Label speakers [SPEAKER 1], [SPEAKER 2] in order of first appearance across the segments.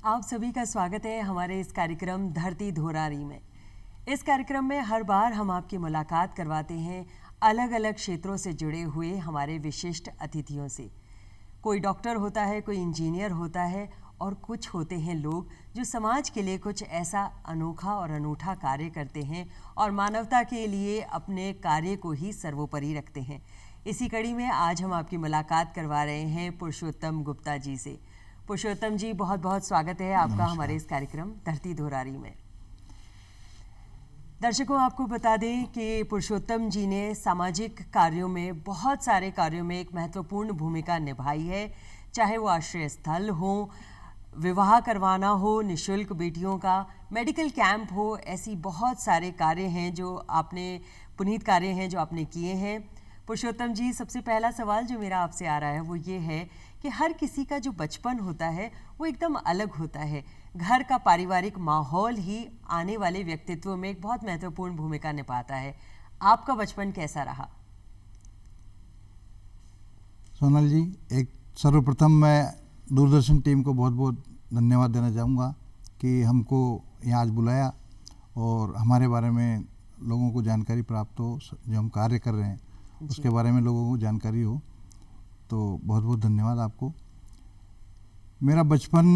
[SPEAKER 1] आप सभी का स्वागत है हमारे इस कार्यक्रम धरती धोरारी में। इस कार्यक्रम में हर बार हम आपकी मुलाकात करवाते हैं अलग अलग क्षेत्रों से जुड़े हुए हमारे विशिष्ट अतिथियों से। कोई डॉक्टर होता है, कोई इंजीनियर होता है और कुछ होते हैं लोग जो समाज के लिए कुछ ऐसा अनोखा और अनूठा कार्य करते हैं और मानवता के लिए अपने कार्य को ही सर्वोपरि रखते हैं। इसी कड़ी में आज हम आपकी मुलाकात करवा रहे हैं पुरुषोत्तम गुप्ता जी से। पुरुषोत्तम जी, बहुत बहुत स्वागत है आपका हमारे इस कार्यक्रम धरती धोरारी में। दर्शकों, आपको बता दें कि पुरुषोत्तम जी ने सामाजिक कार्यों में, बहुत सारे कार्यों में एक महत्वपूर्ण भूमिका निभाई है। चाहे वो आश्रय स्थल हो, विवाह करवाना हो निःशुल्क बेटियों का, मेडिकल कैंप हो, ऐसी बहुत सारे कार्य हैं जो आपने, पुनीत कार्य हैं जो आपने किए हैं। पुरुषोत्तम जी, सबसे पहला सवाल जो मेरा आपसे आ रहा है वो ये है कि हर किसी का जो बचपन होता है वो एकदम अलग होता है। घर का पारिवारिक माहौल ही आने वाले व्यक्तित्व में एक बहुत महत्वपूर्ण भूमिका निभाता है। आपका बचपन कैसा रहा?
[SPEAKER 2] सोनल जी, एक सर्वप्रथम मैं दूरदर्शन टीम को बहुत बहुत धन्यवाद देना चाहूँगा कि हमको यहाँ आज बुलाया और हमारे बारे में लोगों को जानकारी प्राप्त हो, जो हम कार्य कर रहे हैं उसके बारे में लोगों को जानकारी हो, तो बहुत बहुत धन्यवाद आपको। मेरा बचपन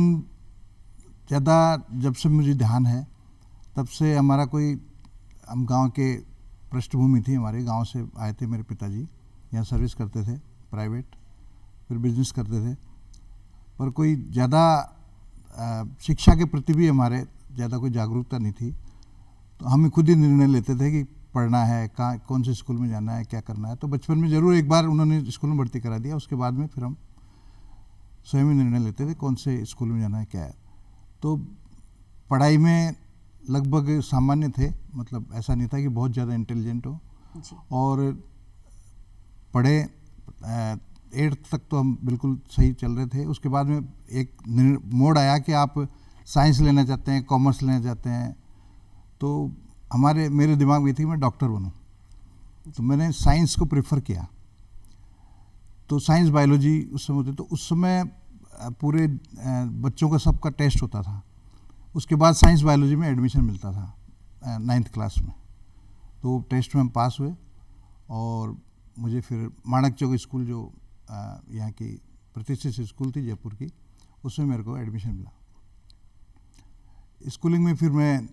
[SPEAKER 2] ज़्यादा जब से मुझे ध्यान है तब से हमारा कोई, हम गांव के पृष्ठभूमि थी, हमारे गांव से आए थे मेरे पिताजी, यहाँ सर्विस करते थे प्राइवेट, फिर बिजनेस करते थे, पर कोई ज़्यादा शिक्षा के प्रति भी हमारे ज़्यादा कोई जागरूकता नहीं थी। तो हम खुद ही निर्णय लेते थे कि पढ़ना है, कहाँ कौन से स्कूल में जाना है, क्या करना है। तो बचपन में ज़रूर एक बार उन्होंने स्कूल में भर्ती करा दिया, उसके बाद में फिर हम स्वयं ही निर्णय लेते थे कौन से स्कूल में जाना है, क्या है। तो पढ़ाई में लगभग सामान्य थे, मतलब ऐसा नहीं था कि बहुत ज़्यादा इंटेलिजेंट हो। और पढ़े 8th तक तो हम बिल्कुल सही चल रहे थे। उसके बाद में एक मोड़ आया कि आप साइंस लेना चाहते हैं, कॉमर्स लेना चाहते हैं। तो मेरे दिमाग में थी मैं डॉक्टर बनूं, तो मैंने साइंस को प्रेफर किया। तो साइंस बायोलॉजी उस समय होती, तो उस समय पूरे बच्चों का सबका टेस्ट होता था। उसके बाद साइंस बायोलॉजी में एडमिशन मिलता था 9th क्लास में। तो टेस्ट में हम पास हुए और मुझे फिर माणक चौक स्कूल, जो यहाँ की प्रतिष्ठित स्कूल थी जयपुर की, उसमें मेरे को एडमिशन मिला। स्कूलिंग में फिर मैं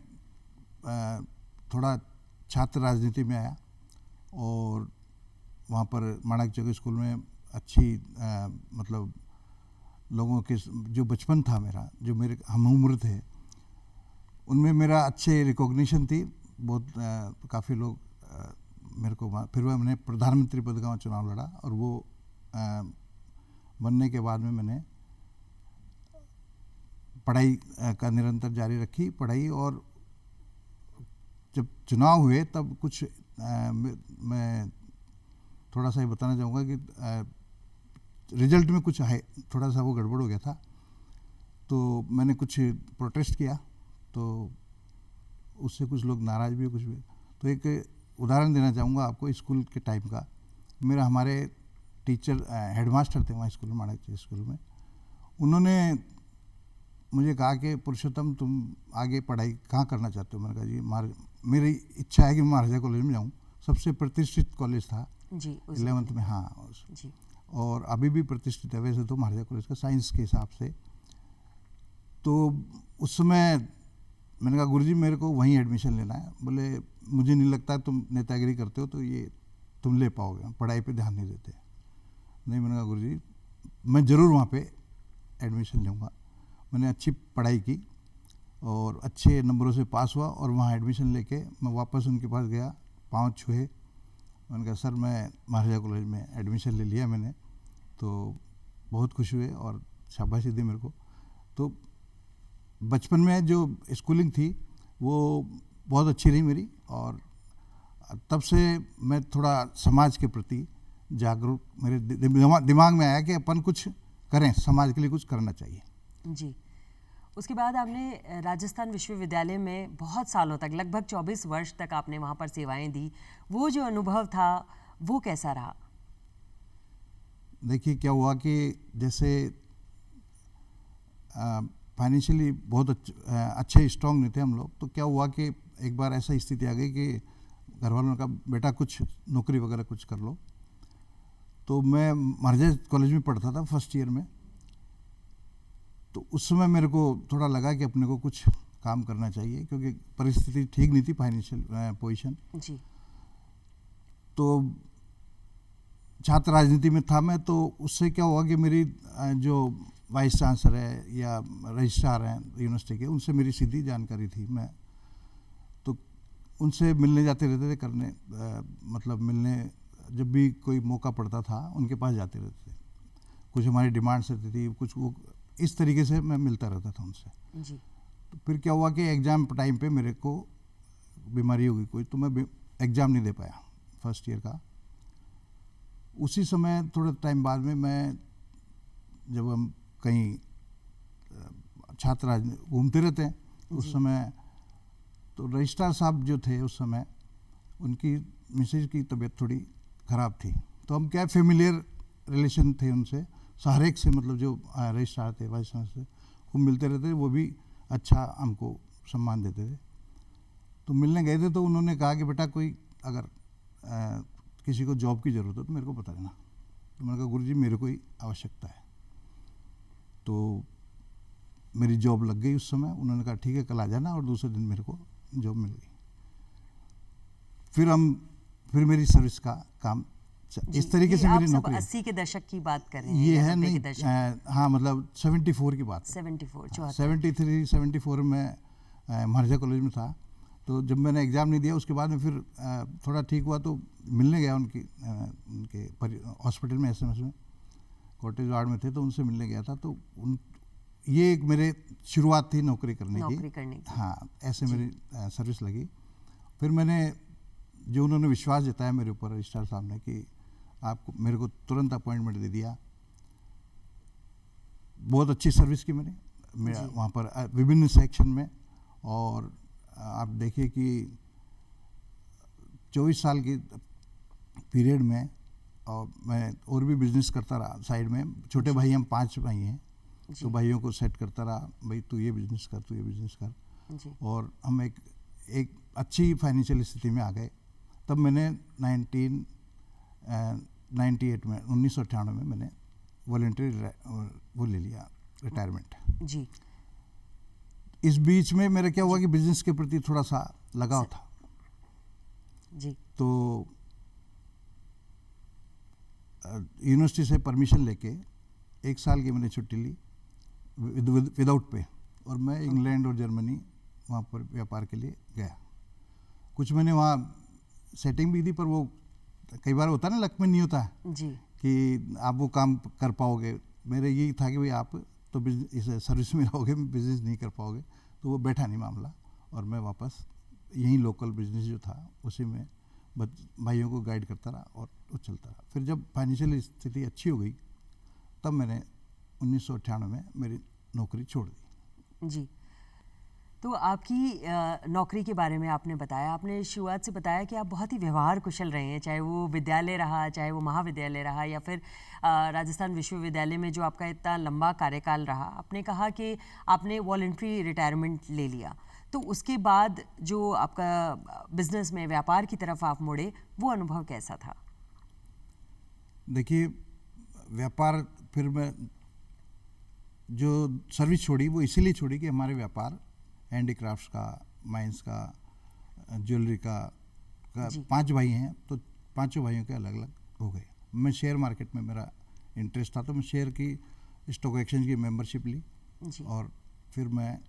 [SPEAKER 2] थोड़ा छात्र राजनीति में आया और वहाँ पर माणक चौक स्कूल में अच्छी मतलब लोगों के जो बचपन था मेरा, जो मेरे हम उम्र थे, उनमें मेरा अच्छे रिकॉग्निशन थी। बहुत काफ़ी लोग मेरे को, फिर मैंने प्रधानमंत्री पद का चुनाव लड़ा और वो बनने के बाद में मैंने पढ़ाई का निरंतर जारी रखी पढ़ाई। और जब चुनाव हुए तब कुछ मैं थोड़ा सा ये बताना चाहूँगा कि रिजल्ट में कुछ है, थोड़ा सा वो गड़बड़ हो गया था। तो मैंने कुछ प्रोटेस्ट किया, तो उससे कुछ लोग नाराज़ भी, कुछ भी। तो एक उदाहरण देना चाहूँगा आपको स्कूल के टाइम का। हमारे टीचर हेडमास्टर थे वहाँ स्कूल में, माणक स्कूल में। उन्होंने मुझे कहा कि पुरुषोत्तम, तुम आगे पढ़ाई कहाँ करना चाहते हो? मैंने कहा जी मेरी इच्छा है कि मैं महाराजा कॉलेज में जाऊँ। सबसे प्रतिष्ठित कॉलेज था जी 11th में। हाँ जी, और अभी भी प्रतिष्ठित है वैसे तो महाराजा कॉलेज का, साइंस के हिसाब से। तो उस समय मैंने कहा गुरुजी मेरे को वहीं एडमिशन लेना है। बोले मुझे नहीं लगता तुम नेतागिरी करते हो तो ये तुम ले पाओगे, पढ़ाई पे ध्यान नहीं देते। नहीं, मैंने कहा गुरुजी मैं ज़रूर वहाँ पे एडमिशन लूँगा। मैंने अच्छी पढ़ाई की और अच्छे नंबरों से पास हुआ और वहाँ एडमिशन लेके मैं वापस उनके पास गया, पाँव छुए। मैंने कहा सर मैं महाराजा कॉलेज में एडमिशन ले लिया मैंने। तो बहुत खुश हुए और शाबाशी दी मेरे को। तो बचपन में जो स्कूलिंग थी वो बहुत अच्छी रही मेरी, और तब से मैं थोड़ा समाज के प्रति जागरूक, मेरे दिमाग में आया कि अपन कुछ करें, समाज के लिए कुछ करना चाहिए
[SPEAKER 1] जी। उसके बाद आपने राजस्थान विश्वविद्यालय में बहुत सालों तक, लगभग 24 वर्ष तक आपने वहाँ पर सेवाएं दी। वो जो अनुभव था वो कैसा रहा?
[SPEAKER 2] देखिए क्या हुआ कि जैसे फाइनेंशियली बहुत अच्छे स्ट्रांग नहीं थे हम लोग। तो क्या हुआ कि एक बार ऐसा स्थिति आ गई कि घर वालों ने कहा बेटा कुछ नौकरी वगैरह कुछ कर लो। तो मैं महाराजा कॉलेज में पढ़ता था फर्स्ट ईयर में। तो उस समय मेरे को थोड़ा लगा कि अपने को कुछ काम करना चाहिए, क्योंकि परिस्थिति ठीक नहीं थी फाइनेंशियल पोजीशन
[SPEAKER 1] जी।
[SPEAKER 2] तो छात्र राजनीति में था मैं। तो उससे क्या हुआ कि मेरी जो वाइस चांसलर है या रजिस्ट्रार हैं यूनिवर्सिटी के, उनसे मेरी सीधी जानकारी थी। मैं तो उनसे मिलने जाते रहते थे, करने मतलब मिलने जब भी कोई मौका पड़ता था उनके पास जाते रहते थे। कुछ हमारी डिमांड्स रहती थी, कुछ वो इस तरीके से मैं मिलता रहता था उनसे
[SPEAKER 1] जी।
[SPEAKER 2] तो फिर क्या हुआ कि एग्ज़ाम टाइम पे मेरे को बीमारी हो गई कोई, तो मैं एग्ज़ाम नहीं दे पाया फर्स्ट ईयर का। उसी समय थोड़े टाइम बाद में मैं, जब हम कहीं छात्र घूमते रहते हैं उस समय, तो रजिस्ट्रार साहब जो थे उस समय, उनकी मिसेज की तबीयत थोड़ी ख़राब थी। तो हम क्या फेमिलियर रिलेशन थे उनसे, हर एक से, मतलब जो रजिस्ट्रार थे वाइस चांसलर से खूब मिलते रहते थे, वो भी अच्छा हमको सम्मान देते थे। तो मिलने गए थे तो उन्होंने कहा कि बेटा कोई अगर किसी को जॉब की ज़रूरत हो तो मेरे को बता देना। तो मैंने कहा गुरुजी मेरे को ही आवश्यकता है। तो मेरी जॉब लग गई उस समय। उन्होंने कहा ठीक है कल आ जाना, और दूसरे दिन मेरे को जॉब मिल गई। फिर मेरी सर्विस का काम इस तरीके से मेरी नौकरी।
[SPEAKER 1] 80 के दशक की बात कर रहे हैं
[SPEAKER 2] ये
[SPEAKER 1] या
[SPEAKER 2] है
[SPEAKER 1] 90
[SPEAKER 2] नहीं,
[SPEAKER 1] के दशक?
[SPEAKER 2] हाँ मतलब 74 की बात है। 74 में महाराजा कॉलेज में था। तो जब मैंने एग्ज़ाम नहीं दिया उसके बाद में फिर थोड़ा ठीक हुआ तो मिलने गया उनके हॉस्पिटल में, SMS में, कॉटेज वार्ड में थे, तो उनसे मिलने गया था। तो ये एक मेरे शुरुआत थी नौकरी करने की। हाँ, ऐसे मेरी सर्विस लगी। फिर मैंने, जो उन्होंने विश्वास जताया मेरे ऊपर रजिस्ट्रार साहब ने कि आपको, मेरे को तुरंत अपॉइंटमेंट दे दिया। बहुत अच्छी सर्विस की मैंने वहाँ पर विभिन्न सेक्शन में। और आप देखिए कि 24 साल की पीरियड में, और मैं और भी बिजनेस करता रहा साइड में। छोटे भाई, हम 5 भाई हैं, तो भाइयों को सेट करता रहा, भाई तू ये बिजनेस कर, तू ये बिजनेस कर। और हम एक अच्छी फाइनेंशियल स्थिति में आ गए। तब मैंने 1998 में 1998 में मैंने वॉलंटरी वो ले लिया, रिटायरमेंट
[SPEAKER 1] जी।
[SPEAKER 2] इस बीच में मेरा क्या हुआ कि बिजनेस के प्रति थोड़ा सा लगाव था
[SPEAKER 1] जी।
[SPEAKER 2] तो यूनिवर्सिटी से परमिशन लेके 1 साल की मैंने छुट्टी ली विदाउट पे, और मैं इंग्लैंड और जर्मनी वहाँ पर व्यापार के लिए गया। कुछ मैंने वहाँ सेटिंग भी थी, पर वो कई बार होता है ना, लक में नहीं होता
[SPEAKER 1] जी
[SPEAKER 2] कि आप वो काम कर पाओगे। मेरे यही था कि भाई आप तो इस सर्विस में रहोगे, बिजनेस नहीं कर पाओगे। तो वो बैठा नहीं मामला, और मैं वापस यहीं लोकल बिजनेस जो था उसी में भाइयों को गाइड करता रहा, और वो चलता रहा। फिर जब फाइनेंशियल स्थिति अच्छी हो गई, तब मैंने 1998 में मेरी नौकरी छोड़ दी।
[SPEAKER 1] जी। तो आपकी नौकरी के बारे में आपने बताया, आपने शुरुआत से बताया कि आप बहुत ही व्यवहार कुशल रहे हैं, चाहे वो विद्यालय रहा, चाहे वो महाविद्यालय रहा, या फिर राजस्थान विश्वविद्यालय में जो आपका इतना लंबा कार्यकाल रहा। आपने कहा कि आपने वॉलंटरी रिटायरमेंट ले लिया, तो उसके बाद जो आपका बिजनेस में, व्यापार की तरफ आप मुड़े, वो अनुभव कैसा था?
[SPEAKER 2] देखिए, व्यापार, फिर मैं जो सर्विस छोड़ी वो इसीलिए छोड़ी कि हमारे व्यापार हैंडीक्राफ्ट्स का, माइंस का, ज्वेलरी का 5 भाई हैं, तो 5 भाइयों के अलग अलग हो गए। मैं शेयर मार्केट में मेरा इंटरेस्ट था, तो मैं शेयर की स्टॉक एक्सचेंज की मेंबरशिप ली और फिर मैं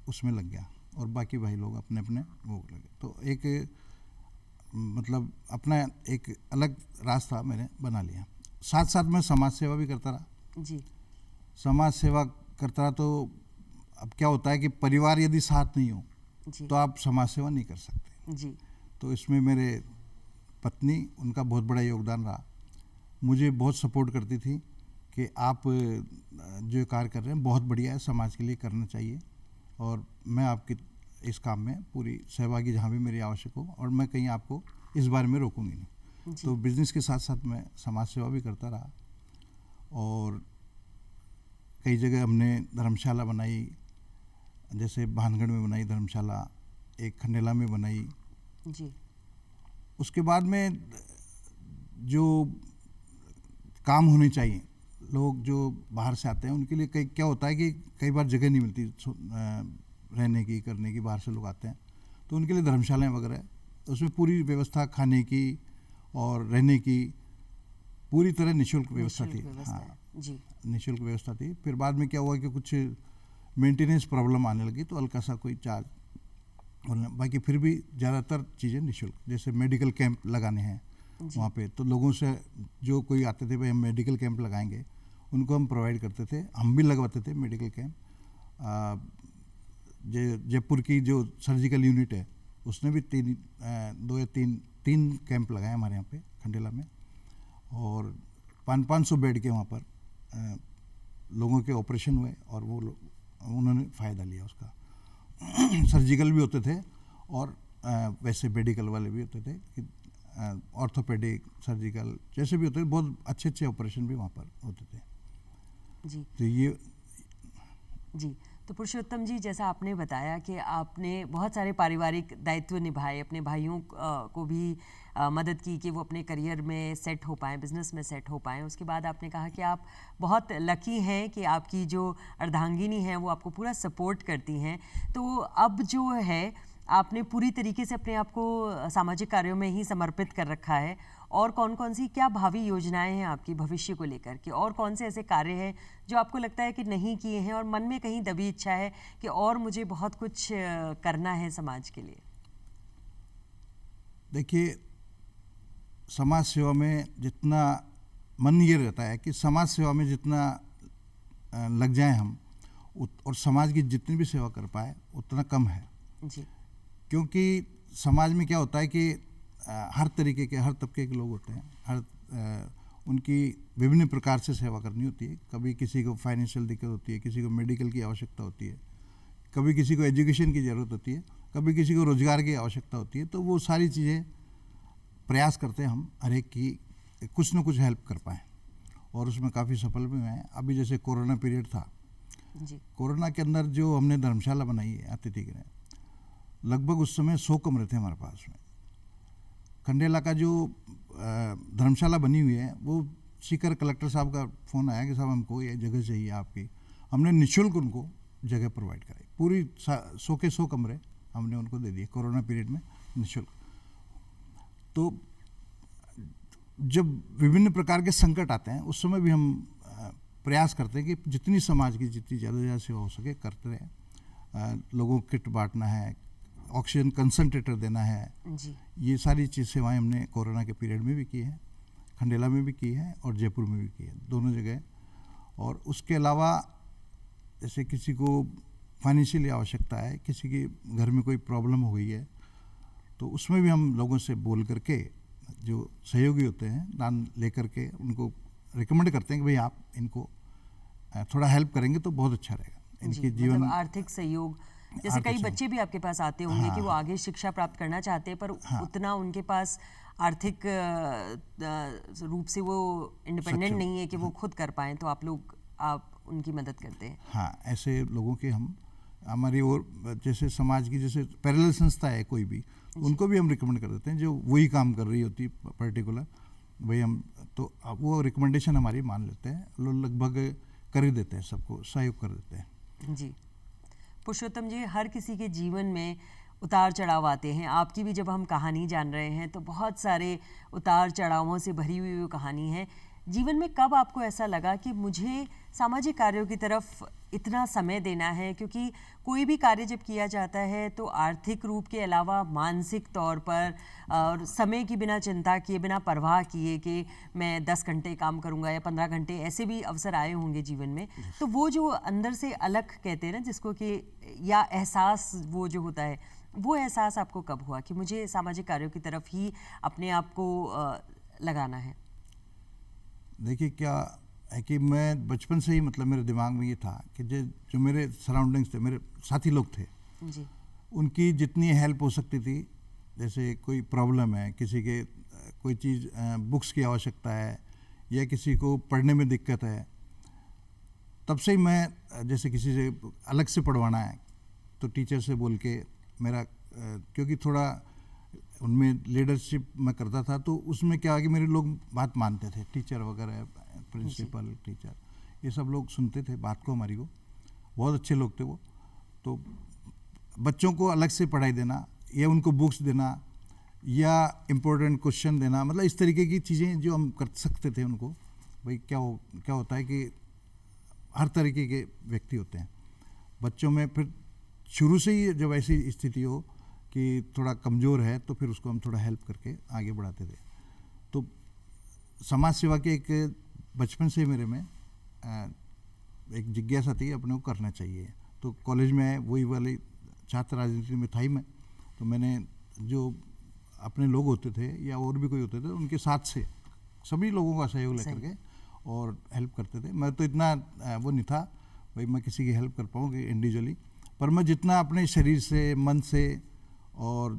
[SPEAKER 2] उसमें लग गया, और बाकी भाई लोग अपने अपने वो लगे। तो एक मतलब अपना एक अलग रास्ता मैंने बना लिया। साथ साथ मैं समाज सेवा भी करता रहा
[SPEAKER 1] जी।
[SPEAKER 2] समाज सेवा करता रहा, तो अब क्या होता है कि परिवार यदि साथ नहीं हो तो आप समाज सेवा नहीं कर सकते
[SPEAKER 1] जी।
[SPEAKER 2] तो इसमें मेरे पत्नी, उनका बहुत बड़ा योगदान रहा। मुझे बहुत सपोर्ट करती थी कि आप जो कार्य कर रहे हैं बहुत बढ़िया है, समाज के लिए करना चाहिए, और मैं आपकी इस काम में पूरी सहभागी जहाँ भी मेरी आवश्यक हो, और मैं कहीं आपको इस बारे में रोकूंगी नहीं। तो बिजनेस के साथ साथ मैं समाज सेवा भी करता रहा, और कई जगह हमने धर्मशाला बनाई, जैसे भानगढ़ में बनाई धर्मशाला, एक खंडेला में बनाई
[SPEAKER 1] जी।
[SPEAKER 2] उसके बाद में जो काम होने चाहिए, लोग जो बाहर से आते हैं उनके लिए कई क्या होता है कि कई बार जगह नहीं मिलती रहने की करने की, बाहर से लोग आते हैं तो उनके लिए धर्मशालाएं वगैरह, उसमें पूरी व्यवस्था खाने की और रहने की पूरी तरह निःशुल्क व्यवस्था थी। हाँ
[SPEAKER 1] जी,
[SPEAKER 2] निःशुल्क व्यवस्था थी। फिर बाद में क्या हुआ कि कुछ मेंटेनेंस प्रॉब्लम आने लगी तो हल्का सा कोई चार्ज, बाकी फिर भी ज़्यादातर चीज़ें निःशुल्क। जैसे मेडिकल कैंप लगाने हैं वहाँ पे, तो लोगों से जो कोई आते थे भाई हम मेडिकल कैंप लगाएंगे, उनको हम प्रोवाइड करते थे, हम भी लगवाते थे मेडिकल कैंप। जयपुर की जो सर्जिकल यूनिट है उसने भी दो या तीन कैंप लगाए हमारे यहाँ पे खंडेला में, और 500 बेड के वहाँ पर लोगों के ऑपरेशन हुए और वो उन्होंने फ़ायदा लिया उसका। सर्जिकल भी होते थे और वैसे मेडिकल वाले भी होते थे कि ऑर्थोपेडिक, सर्जिकल जैसे भी होते थे, बहुत अच्छे अच्छे ऑपरेशन भी वहाँ पर होते थे
[SPEAKER 1] जी।
[SPEAKER 2] तो ये
[SPEAKER 1] जी, तो पुरुषोत्तम जी, जैसा आपने बताया कि आपने बहुत सारे पारिवारिक दायित्व निभाए, अपने भाइयों को भी मदद की कि वो अपने करियर में सेट हो पाएँ, बिजनेस में सेट हो पाएँ। उसके बाद आपने कहा कि आप बहुत लकी हैं कि आपकी जो अर्धांगिनी हैं वो आपको पूरा सपोर्ट करती हैं। तो अब जो है आपने पूरी तरीके से अपने आप को सामाजिक कार्यों में ही समर्पित कर रखा है, और कौन कौन सी क्या भावी योजनाएं हैं आपकी भविष्य को लेकर के, और कौन से ऐसे कार्य हैं जो आपको लगता है कि नहीं किए हैं और मन में कहीं दबी इच्छा है कि और मुझे बहुत कुछ करना है समाज के लिए?
[SPEAKER 2] देखिए, समाज सेवा में जितना मन ये रहता है कि समाज सेवा में जितना लग जाए हम और समाज की जितनी भी सेवा कर पाए उतना कम है
[SPEAKER 1] जी।
[SPEAKER 2] क्योंकि समाज में क्या होता है कि हर तरीके के, हर तबके के लोग होते हैं, उनकी विभिन्न प्रकार से सेवा करनी होती है। कभी किसी को फाइनेंशियल दिक्कत होती है, किसी को मेडिकल की आवश्यकता होती है, कभी किसी को एजुकेशन की ज़रूरत होती है, कभी किसी को रोज़गार की आवश्यकता होती है। तो वो सारी चीज़ें प्रयास करते हैं हम हर एक की कुछ न कुछ हेल्प कर पाएँ, और उसमें काफ़ी सफल भी हुए हैं। अभी जैसे कोरोना पीरियड था
[SPEAKER 1] जी।
[SPEAKER 2] कोरोना के अंदर जो हमने धर्मशाला बनाई है अतिथि गृह, लगभग उस समय 100 कमरे थे हमारे पास में। खंडेला का जो धर्मशाला बनी हुई है वो सीकर कलेक्टर साहब का फ़ोन आया कि साहब हमको ये जगह चाहिए आपकी। हमने निःशुल्क उनको जगह प्रोवाइड कराई, पूरी 100 के 100 कमरे हमने उनको दे दिए कोरोना पीरियड में निःशुल्क। तो जब विभिन्न प्रकार के संकट आते हैं उस समय भी हम प्रयास करते हैं कि जितनी समाज की जितनी ज़्यादा से ज़्यादा सेवा हो सके करते रहें। लोगों को किट बांटना है, ऑक्सीजन कंसंट्रेटर देना है
[SPEAKER 1] जी।
[SPEAKER 2] ये सारी चीज़ सेवाएं हमने कोरोना के पीरियड में भी की है, खंडेला में भी की है और जयपुर में भी की है, दोनों जगह। और उसके अलावा जैसे किसी को फाइनेंशियली आवश्यकता है, किसी के घर में कोई प्रॉब्लम हो गई है, तो उसमें भी हम लोगों से बोल करके जो सहयोगी होते हैं दान लेकर के उनको रिकमेंड करते हैं कि भाई आप इनको थोड़ा हेल्प करेंगे तो बहुत अच्छा रहेगा इनके जीवन।
[SPEAKER 1] मतलब आर्थिक सहयोग, जैसे कई बच्चे भी आपके पास आते होंगे कि वो आगे शिक्षा प्राप्त करना चाहते हैं पर उतना उनके पास आर्थिक रूप से वो इंडिपेंडेंट नहीं है कि वो खुद कर पाएं, तो आप उनकी मदद करते हैं।
[SPEAKER 2] हाँ, ऐसे लोगों के हम हमारी और जैसे समाज की जैसे पैरेलल संस्था है कोई भी, उनको भी हम रिकमेंड कर देते हैं जो वही काम कर रही होती है पर्टिकुलर, भाई हम तो वो रिकमेंडेशन हमारी मान लेते हैं, लोग लगभग कर ही देते हैं, सबको सहयोग कर देते हैं।
[SPEAKER 1] जी पुरुषोत्तम जी, हर किसी के जीवन में उतार चढ़ाव आते हैं। आपकी भी जब हम कहानी जान रहे हैं तो बहुत सारे उतार चढ़ावों से भरी हुई वो कहानी है। जीवन में कब आपको ऐसा लगा कि मुझे सामाजिक कार्यों की तरफ इतना समय देना है? क्योंकि कोई भी कार्य जब किया जाता है तो आर्थिक रूप के अलावा मानसिक तौर पर और समय की बिना चिंता किए, बिना परवाह किए कि मैं 10 घंटे काम करूंगा या 15 घंटे, ऐसे भी अवसर आए होंगे जीवन में। तो वो जो अंदर से अलग कहते हैं ना जिसको कि, या एहसास वो जो होता है, वो एहसास आपको कब हुआ कि मुझे सामाजिक कार्यों की तरफ ही अपने आप को लगाना है?
[SPEAKER 2] देखिए क्या है कि मैं बचपन से ही मतलब मेरे दिमाग में ये था कि जो मेरे सराउंडिंग्स थे, मेरे साथी लोग थे
[SPEAKER 1] जी।
[SPEAKER 2] उनकी जितनी हेल्प हो सकती थी, जैसे कोई प्रॉब्लम है, किसी के कोई चीज़ बुक्स की आवश्यकता है या किसी को पढ़ने में दिक्कत है, तब से ही मैं जैसे किसी से अलग से पढ़वाना है तो टीचर से बोल के मेरा क्योंकि थोड़ा उनमें लीडरशिप मैं करता था, तो उसमें क्या कि मेरे लोग बात मानते थे, टीचर वगैरह, प्रिंसिपल, टीचर, ये सब लोग सुनते थे बात को हमारी को, बहुत अच्छे लोग थे वो। तो बच्चों को अलग से पढ़ाई देना या उनको बुक्स देना या इम्पोर्टेंट क्वेश्चन देना, मतलब इस तरीके की चीज़ें जो हम कर सकते थे उनको। भाई क्या होता है कि हर तरीके के व्यक्ति होते हैं बच्चों में, फिर शुरू से ही जब ऐसी स्थिति हो कि थोड़ा कमज़ोर है तो फिर उसको हम थोड़ा हेल्प करके आगे बढ़ाते थे। तो समाज सेवा के एक बचपन से मेरे में एक जिज्ञासा थी, अपने को करना चाहिए। तो कॉलेज में वही वाली छात्र राजनीति में था ही मैं, तो मैंने जो अपने लोग होते थे या और भी कोई होते थे उनके साथ से सभी लोगों का सहयोग लेकर के और हेल्प करते थे। मैं तो इतना वो नहीं था भाई मैं किसी की हेल्प कर पाऊँ कि इंडिविजुअली, पर मैं जितना अपने शरीर से, मन से और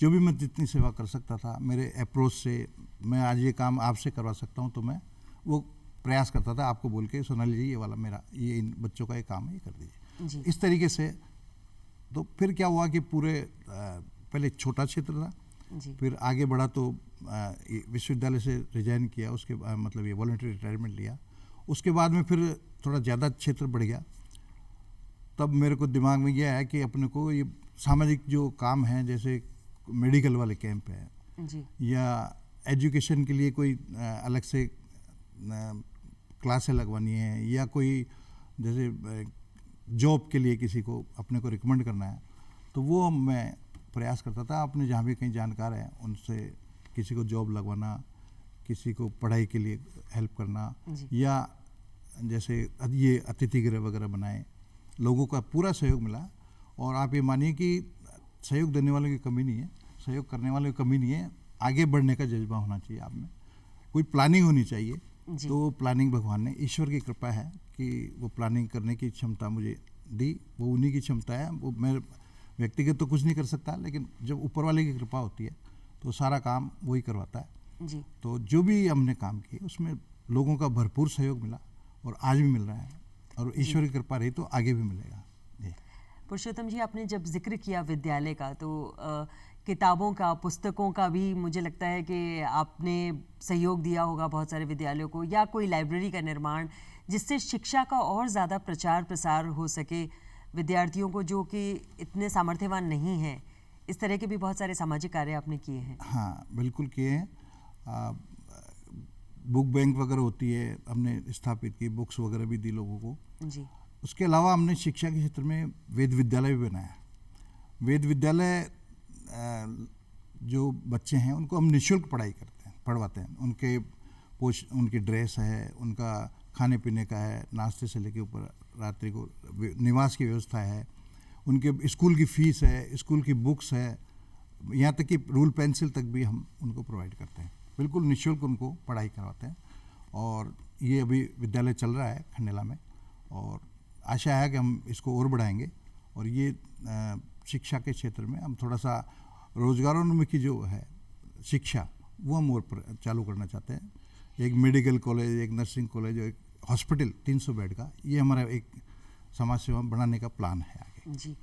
[SPEAKER 2] जो भी मैं जितनी सेवा कर सकता था मेरे अप्रोच से, मैं आज ये काम आपसे करवा सकता हूँ तो मैं वो प्रयास करता था, आपको बोल के सोनाली जी ये वाला मेरा ये इन बच्चों का ये काम है, ये कर दीजिए इस तरीके से। तो फिर क्या हुआ कि पूरे पहले छोटा क्षेत्र था, फिर आगे बढ़ा तो विश्वविद्यालय से रिजाइन किया, उसके मतलब ये वॉलंटरी रिटायरमेंट लिया। उसके बाद में फिर थोड़ा ज़्यादा क्षेत्र बढ़ गया, तब मेरे को दिमाग में यह आया कि अपने को ये सामाजिक जो काम है, जैसे मेडिकल वाले कैंप है या एजुकेशन के लिए कोई अलग से क्लासें लगवानी है या कोई जैसे जॉब के लिए किसी को अपने को रिकमेंड करना है, तो वो मैं प्रयास करता था अपने जहाँ भी कहीं जानकार हैं उनसे किसी को जॉब लगवाना, किसी को पढ़ाई के लिए हेल्प करना, या जैसे ये अतिथि गृह वगैरह बनाए, लोगों का पूरा सहयोग मिला। और आप ये मानिए कि सहयोग देने वालों की कमी नहीं है, सहयोग करने वालों की कमी नहीं है, आगे बढ़ने का जज्बा होना चाहिए आप में, कोई प्लानिंग होनी चाहिए। तो वो प्लानिंग भगवान ने, ईश्वर की कृपा है कि वो प्लानिंग करने की क्षमता मुझे दी, वो उन्हीं की क्षमता है, वो मैं व्यक्तिगत तो कुछ नहीं कर सकता, लेकिन जब ऊपर वाले की कृपा होती है तो सारा काम वही करवाता है जी। तो जो भी हमने काम किए उसमें लोगों का भरपूर सहयोग मिला और आज भी मिल रहा है, और ईश्वर की कृपा रही तो आगे भी मिलेगा।
[SPEAKER 1] पुरुषोत्तम जी, आपने जब जिक्र किया विद्यालय का, तो किताबों का, पुस्तकों का भी मुझे लगता है कि आपने सहयोग दिया होगा बहुत सारे विद्यालयों को, या कोई लाइब्रेरी का निर्माण जिससे शिक्षा का और ज़्यादा प्रचार प्रसार हो सके विद्यार्थियों को जो कि इतने सामर्थ्यवान नहीं हैं। इस तरह के भी बहुत सारे सामाजिक कार्य आपने किए हैं।
[SPEAKER 2] हाँ बिल्कुल किए हैं। बुक बैंक वगैरह होती है, हमने स्थापित की, बुक्स वगैरह भी दी लोगों को जी। उसके अलावा हमने शिक्षा के क्षेत्र में वेद विद्यालय भी बनाया। वेद विद्यालय जो बच्चे हैं उनको हम निःशुल्क पढ़ाई करते हैं, पढ़वाते हैं। उनकी ड्रेस है, उनका खाने पीने का है, नाश्ते से लेके ऊपर रात्रि को निवास की व्यवस्था है, उनके स्कूल की फ़ीस है, स्कूल की बुक्स है, यहाँ तक कि रूल पेंसिल तक भी हम उनको प्रोवाइड करते हैं, बिल्कुल निःशुल्क उनको पढ़ाई करवाते हैं। और ये अभी विद्यालय चल रहा है खंडेला में, और आशा है कि हम इसको और बढ़ाएंगे। और ये शिक्षा के क्षेत्र में हम थोड़ा सा रोजगारोन्मुखी जो है शिक्षा वो हम और चालू करना चाहते हैं। एक मेडिकल कॉलेज, एक नर्सिंग कॉलेज, एक हॉस्पिटल 300 बेड का, ये हमारा एक समाज सेवा बनाने का प्लान है आगे
[SPEAKER 1] जी।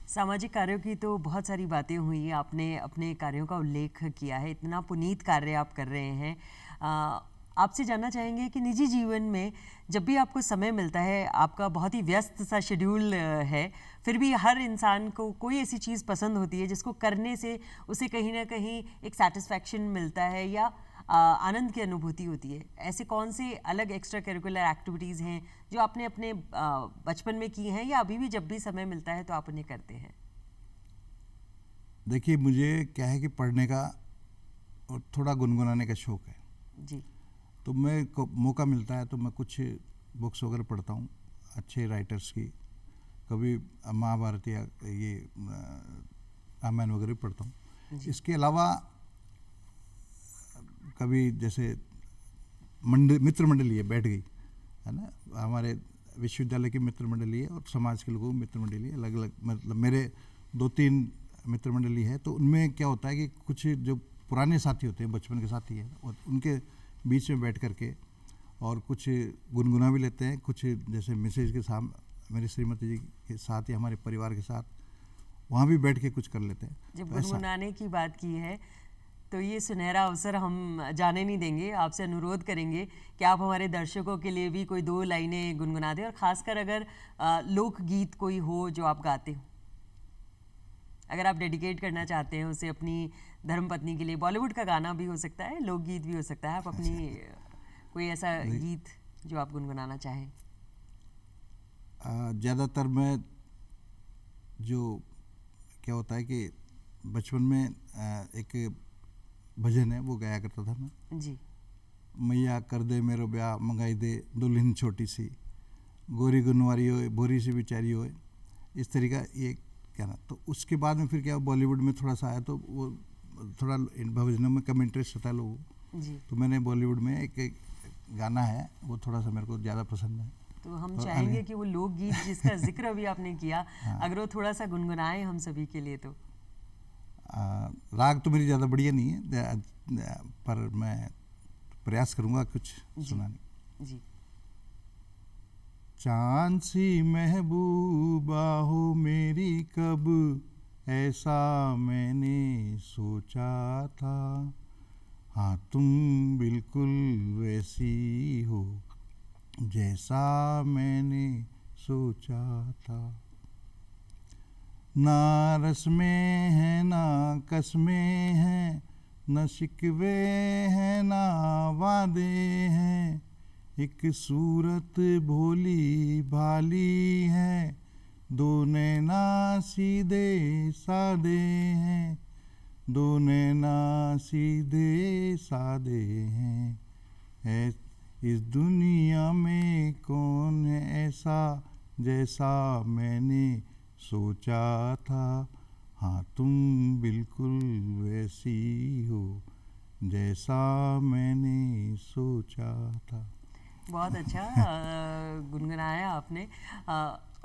[SPEAKER 1] सामाजिक कार्यों की तो बहुत सारी बातें हुई हैं, आपने अपने कार्यों का उल्लेख किया है, इतना पुनीत कार्य आप कर रहे हैं। आपसे जानना चाहेंगे कि निजी जीवन में जब भी आपको समय मिलता है, आपका बहुत ही व्यस्त सा शेड्यूल है, फिर भी हर इंसान को कोई ऐसी चीज़ पसंद होती है जिसको करने से उसे कहीं ना कहीं एक सेटिस्फैक्शन मिलता है या आनंद की अनुभूति होती है। ऐसे कौन से अलग एक्स्ट्रा करिकुलर एक्टिविटीज़ हैं जो आपने अपने बचपन में की हैं या अभी भी जब भी समय मिलता है तो आप उन्हें करते हैं?
[SPEAKER 2] देखिए, मुझे क्या है कि पढ़ने का और थोड़ा गुनगुनाने का शौक़ है
[SPEAKER 1] जी। तो
[SPEAKER 2] मैं को मौका मिलता है तो मैं कुछ बुक्स वगैरह पढ़ता हूँ अच्छे राइटर्स की, कभी महाभारत या ये रामायण वगैरह पढ़ता हूँ। इसके अलावा कभी जैसे मित्र मंडली है, बैठ गई है ना, हमारे विश्वविद्यालय की मित्र मंडली है और समाज के लोगों की मित्र मंडली है, अलग अलग, मतलब मेरे 2-3 मित्र मंडली है। तो उनमें क्या होता है कि कुछ जो पुराने साथी होते हैं, बचपन के साथी हैं, और उनके बीच में बैठ करके और कुछ गुनगुना भी लेते हैं, कुछ जैसे मैसेज के मेरी श्रीमती जी के साथ या हमारे परिवार के साथ वहाँ भी बैठ के कुछ कर लेते हैं।
[SPEAKER 1] जब
[SPEAKER 2] तो ऐसा
[SPEAKER 1] गुनगुनाने की बात की है तो ये सुनहरा अवसर हम जाने नहीं देंगे, आपसे अनुरोध करेंगे कि आप हमारे दर्शकों के लिए भी कोई 2 लाइनें गुनगुना दें, और ख़ासकर अगर लोकगीत कोई हो जो आप गाते हो, अगर आप डेडिकेट करना चाहते हैं उसे अपनी धर्मपत्नी के लिए। बॉलीवुड का गाना भी हो सकता है, लोकगीत भी हो सकता है, आप अपनी कोई ऐसा गीत जो आप गुनगुनाना चाहें।
[SPEAKER 2] ज़्यादातर मैं जो क्या होता है कि बचपन में एक भजन है वो गाया करता था मैं
[SPEAKER 1] जी।
[SPEAKER 2] मैया कर दे मेरो ब्याह मंगाई दे दुल्हन छोटी सी गोरी गुनवारी होए बोरी सी बिचारी होए, इस तरीका ये क्या ना। तो उसके बाद में फिर क्या बॉलीवुड में थोड़ा सा आया तो वो थोड़ा इन भजनों में कम इंटरेस्ट होता है लोगों को,
[SPEAKER 1] जी।
[SPEAKER 2] तो मैंने बॉलीवुड में एक गाना है वो थोड़ा सा मेरे को ज़्यादा पसंद है।
[SPEAKER 1] तो हम चाहेंगे कि वो लोकगीत जिसका जिक्र अभी आपने किया, अगर वो थोड़ा सा गुनगुनाए हम सभी के लिए तो।
[SPEAKER 2] राग तो मेरी ज़्यादा बढ़िया नहीं है, पर मैं प्रयास करूँगा कुछ सुनाने।
[SPEAKER 1] जी।
[SPEAKER 2] चांद सी महबूबा हो मेरी कब ऐसा मैंने सोचा था, हाँ तुम बिल्कुल वैसी हो जैसा मैंने सोचा था। ना रस में है ना कस में है, न शिकवे हैं ना वादे हैं, एक सूरत भोली भाली है, दो नैना सीधे सादे हैं, दो नैना सीधे सादे हैं। इस दुनिया में कौन है ऐसा जैसा मैंने सोचा था, हाँ तुम बिल्कुल वैसी हो जैसा मैंने सोचा था।
[SPEAKER 1] बहुत अच्छा गुनगुनाया आपने।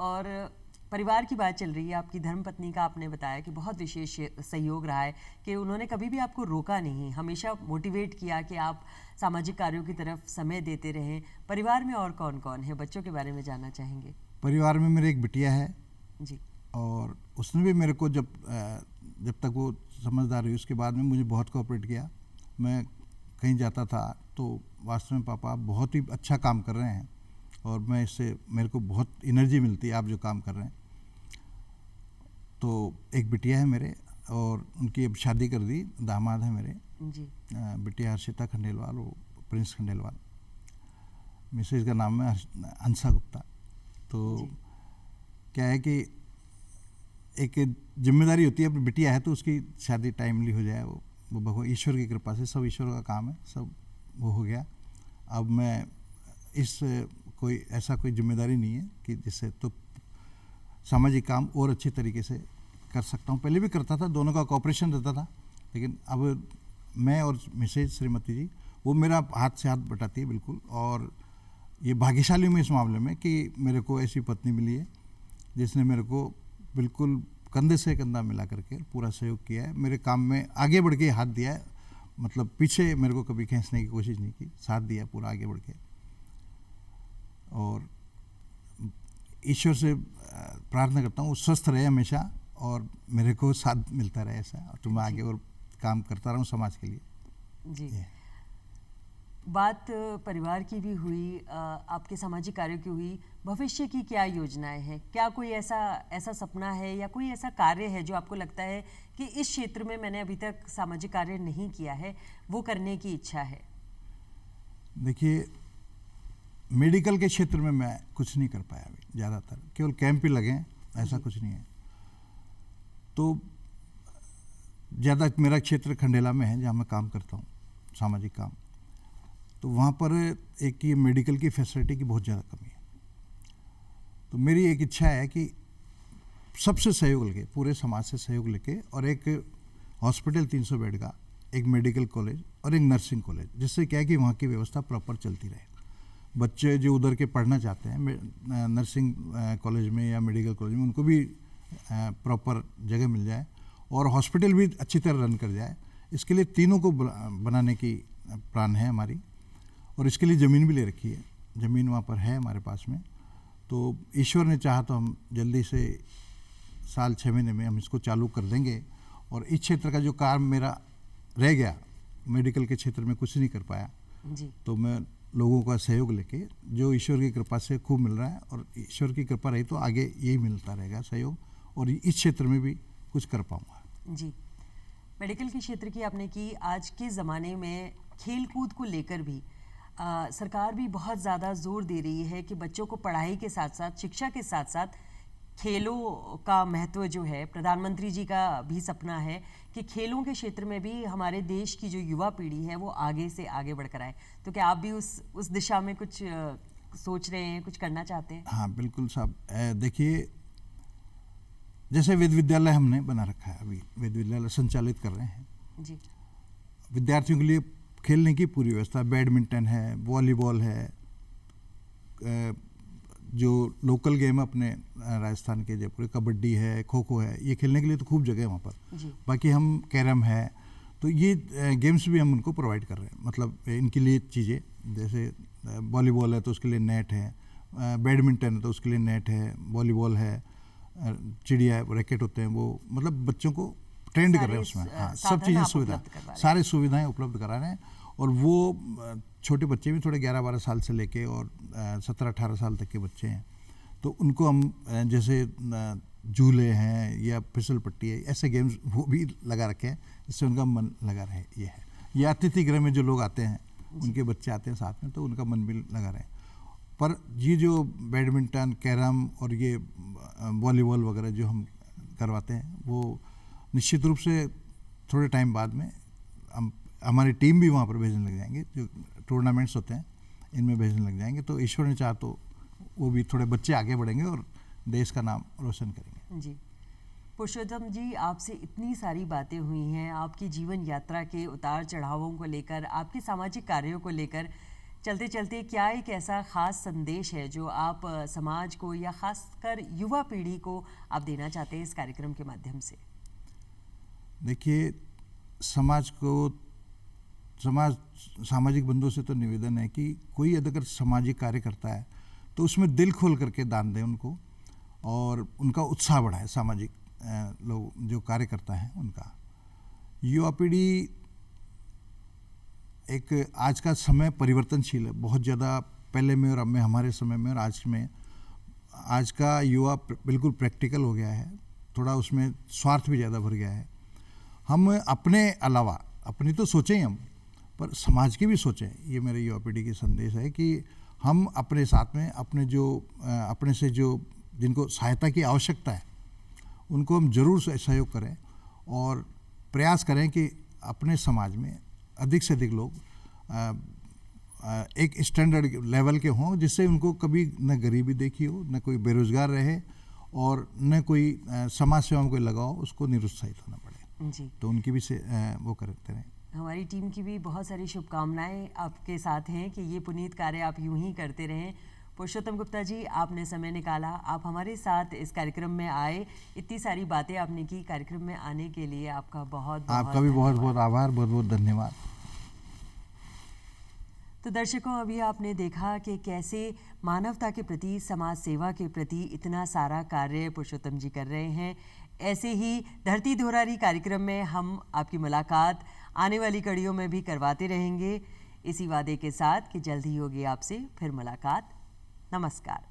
[SPEAKER 1] और परिवार की बात चल रही है, आपकी धर्मपत्नी का आपने बताया कि बहुत विशेष सहयोग रहा है, कि उन्होंने कभी भी आपको रोका नहीं, हमेशा मोटिवेट किया कि आप सामाजिक कार्यों की तरफ समय देते रहें। परिवार में और कौन कौन है, बच्चों के बारे में जानना चाहेंगे।
[SPEAKER 2] परिवार में मेरे एक बिटिया है
[SPEAKER 1] जी।
[SPEAKER 2] और उसने भी मेरे को जब तक वो समझदार हुई उसके बाद में मुझे बहुत कोऑपरेट किया। मैं कहीं जाता था तो वास्तव में पापा आप बहुत ही अच्छा काम कर रहे हैं और मैं इससे मेरे को बहुत एनर्जी मिलती है आप जो काम कर रहे हैं। तो एक बिटिया है मेरे और उनकी अब शादी कर दी, दामाद है मेरे
[SPEAKER 1] जी।
[SPEAKER 2] बिटिया हर्षिता खंडेलवाल, वो प्रिंस खंडेलवाल, मिसेज का नाम है अंसा गुप्ता। तो क्या है कि एक जिम्मेदारी होती है, अपनी बिटिया है तो उसकी शादी टाइमली हो जाए, वो भगवान ईश्वर की कृपा से, सब ईश्वर का काम है, सब वो हो गया। अब मैं इस कोई ऐसा कोई जिम्मेदारी नहीं है कि जिससे तो सामाजिक काम और अच्छे तरीके से कर सकता हूँ। पहले भी करता था, दोनों का कोऑपरेशन रहता था, लेकिन अब मैं और मिसेज श्रीमती जी वो मेरा हाथ से हाथ बटाती है बिल्कुल। और ये भाग्यशाली हूँ इस मामले में कि मेरे को ऐसी पत्नी मिली है जिसने मेरे को बिल्कुल कंधे से कंधा मिला करके पूरा सहयोग किया है, मेरे काम में आगे बढ़ के हाथ दिया है, मतलब पीछे मेरे को कभी खींचने की कोशिश नहीं की, साथ दिया पूरा आगे बढ़ के। और ईश्वर से प्रार्थना करता हूँ वो स्वस्थ रहे हमेशा और मेरे को साथ मिलता रहे ऐसा, तो मैं आगे और काम करता रहूँ समाज के लिए।
[SPEAKER 1] जी। बात परिवार की भी हुई, आपके सामाजिक कार्यों की हुई, भविष्य की क्या योजनाएं हैं? क्या कोई ऐसा सपना है या कोई ऐसा कार्य है जो आपको लगता है कि इस क्षेत्र में मैंने अभी तक सामाजिक कार्य नहीं किया है, वो करने की इच्छा है?
[SPEAKER 2] देखिए, मेडिकल के क्षेत्र में मैं कुछ नहीं कर पाया अभी, ज़्यादातर केवल कैंप ही लगे हैं, ऐसा कुछ नहीं है। तो ज़्यादा मेरा क्षेत्र खंडेला में है जहाँ मैं काम करता हूँ, सामाजिक काम। तो वहाँ पर एक ये मेडिकल की फैसिलिटी की बहुत ज़्यादा कमी है। तो मेरी एक इच्छा है कि सबसे सहयोग लेके, पूरे समाज से सहयोग लेके, और एक हॉस्पिटल 300 बेड का, एक मेडिकल कॉलेज और एक नर्सिंग कॉलेज, जिससे क्या है कि वहाँ की व्यवस्था प्रॉपर चलती रहे। बच्चे जो उधर के पढ़ना चाहते हैं नर्सिंग कॉलेज में या मेडिकल कॉलेज में, उनको भी प्रॉपर जगह मिल जाए और हॉस्पिटल भी अच्छी तरह रन कर जाए। इसके लिए तीनों को बनाने की प्लान है हमारी, और इसके लिए ज़मीन भी ले रखी है, ज़मीन वहाँ पर है हमारे पास में। तो ईश्वर ने चाहा तो हम जल्दी से साल 6 महीने में हम इसको चालू कर देंगे। और इस क्षेत्र का जो काम मेरा रह गया, मेडिकल के क्षेत्र में कुछ नहीं कर पाया
[SPEAKER 1] जी।
[SPEAKER 2] तो मैं लोगों का सहयोग लेके, जो ईश्वर की कृपा से खूब मिल रहा है, और ईश्वर की कृपा रही तो आगे यही मिलता रहेगा सहयोग, और इस क्षेत्र में भी कुछ कर पाऊँगा।
[SPEAKER 1] जी, मेडिकल के क्षेत्र की आपने की। आज के ज़माने में खेल कूद को लेकर भी सरकार भी बहुत ज़्यादा जोर दे रही है कि बच्चों को पढ़ाई के साथ साथ, शिक्षा के साथ साथ खेलों का महत्व जो है, प्रधानमंत्री जी का भी सपना है कि खेलों के क्षेत्र में भी हमारे देश की जो युवा पीढ़ी है वो आगे से आगे बढ़कर आए। तो क्या आप भी उस दिशा में कुछ सोच रहे हैं, कुछ करना चाहते हैं?
[SPEAKER 2] हाँ बिल्कुल साहब। देखिए, जैसे वेद विद्यालय हमने बना रखा है, अभी वेद विद्यालय संचालित कर रहे हैं
[SPEAKER 1] जी।
[SPEAKER 2] विद्यार्थियों के लिए खेलने की पूरी व्यवस्था, बैडमिंटन है, वॉलीबॉल है, जो लोकल गेम अपने राजस्थान के जयपुर, कबड्डी है, खो खो है, ये खेलने के लिए तो खूब जगह है वहाँ पर
[SPEAKER 1] जी।
[SPEAKER 2] बाकी हम कैरम है, तो ये गेम्स भी हम उनको प्रोवाइड कर रहे हैं। मतलब इनके लिए चीज़ें, जैसे वॉलीबॉल है तो उसके लिए नेट है, बैडमिंटन है तो उसके लिए नेट है, वॉलीबॉल है, चिड़िया है, रैकेट होते हैं, वो मतलब बच्चों को ट्रेंड कर रहे हैं उसमें। हाँ, सब चीज़ें सुविधा, सारी सुविधाएं उपलब्ध करा रहे हैं। और वो छोटे बच्चे भी थोड़े 11-12 साल से लेके और 17-18 साल तक के बच्चे हैं, तो उनको हम जैसे झूले हैं या फिसल पट्टी है, ऐसे गेम्स वो भी लगा रखे हैं जिससे उनका मन लगा रहे। ये है, या अतिथि गृह में जो लोग आते हैं, उनके बच्चे आते हैं साथ में, तो उनका मन भी लगा रहे। पर ये जो बैडमिंटन, कैरम और ये वॉलीबॉल वगैरह जो हम करवाते हैं, वो निश्चित रूप से थोड़े टाइम बाद में हम हमारी टीम भी वहाँ पर भेजने लग जाएंगे, जो टूर्नामेंट्स होते हैं इनमें भेजने लग जाएंगे। तो ईश्वर ने चाहा तो वो भी थोड़े बच्चे आगे बढ़ेंगे और देश का नाम रोशन करेंगे।
[SPEAKER 1] जी, पुरुषोत्तम जी, आपसे इतनी सारी बातें हुई हैं, आपकी जीवन यात्रा के उतार चढ़ावों को लेकर, आपके सामाजिक कार्यों को लेकर। चलते चलते क्या एक ऐसा ख़ास संदेश है जो आप समाज को या ख़ासकर युवा पीढ़ी को आप देना चाहते हैं इस कार्यक्रम के माध्यम से?
[SPEAKER 2] देखिए, सामाजिक बंधुओं से तो निवेदन है कि कोई अगर सामाजिक कार्य करता है तो उसमें दिल खोल करके दान दें उनको, और उनका उत्साह बढ़ाए। सामाजिक लोग जो कार्य करता है उनका। युवा पीढ़ी एक, आज का समय परिवर्तनशील है बहुत ज़्यादा, पहले में और अब में, हमारे समय में और आज में। आज का युवा बिल्कुल प्रैक्टिकल हो गया है, थोड़ा उसमें स्वार्थ भी ज़्यादा भर गया है। हम अपने अलावा, अपनी तो सोचें हम, पर समाज की भी सोचें। ये मेरे युवा पीढ़ी की संदेश है कि हम अपने साथ में अपने से जो जिनको सहायता की आवश्यकता है उनको हम जरूर सहयोग करें, और प्रयास करें कि अपने समाज में अधिक से अधिक लोग एक स्टैंडर्ड लेवल के हों, जिससे उनको कभी न गरीबी देखी हो, न कोई बेरोजगार रहे, और न कोई समाज सेवा में कोई लगाओ, उसको निरुत्साहित होना पड़े।
[SPEAKER 1] जी।
[SPEAKER 2] तो उनकी भी वो करते रहें।
[SPEAKER 1] हमारी टीम की भी बहुत सारी शुभकामनाएं आपके साथ हैं कि ये पुनीत कार्य आप यूं ही करते रहें। पुरुषोत्तम गुप्ता जी, आपने समय निकाला, आप हमारे साथ इस कार्यक्रम में आए, इतनी सारी बातें आपने की, कार्यक्रम में आने के लिए आपका बहुत
[SPEAKER 2] आपका भी बहुत बहुत आभार, बहुत बहुत धन्यवाद।
[SPEAKER 1] तो दर्शकों, अभी आपने देखा कि कैसे मानवता के प्रति, समाज सेवा के प्रति इतना सारा कार्य पुरुषोत्तम जी कर रहे हैं। ऐसे ही धरती दोहरारी कार्यक्रम में हम आपकी मुलाकात आने वाली कड़ियों में भी करवाते रहेंगे, इसी वादे के साथ कि जल्द ही होगी आपसे फिर मुलाकात। नमस्कार।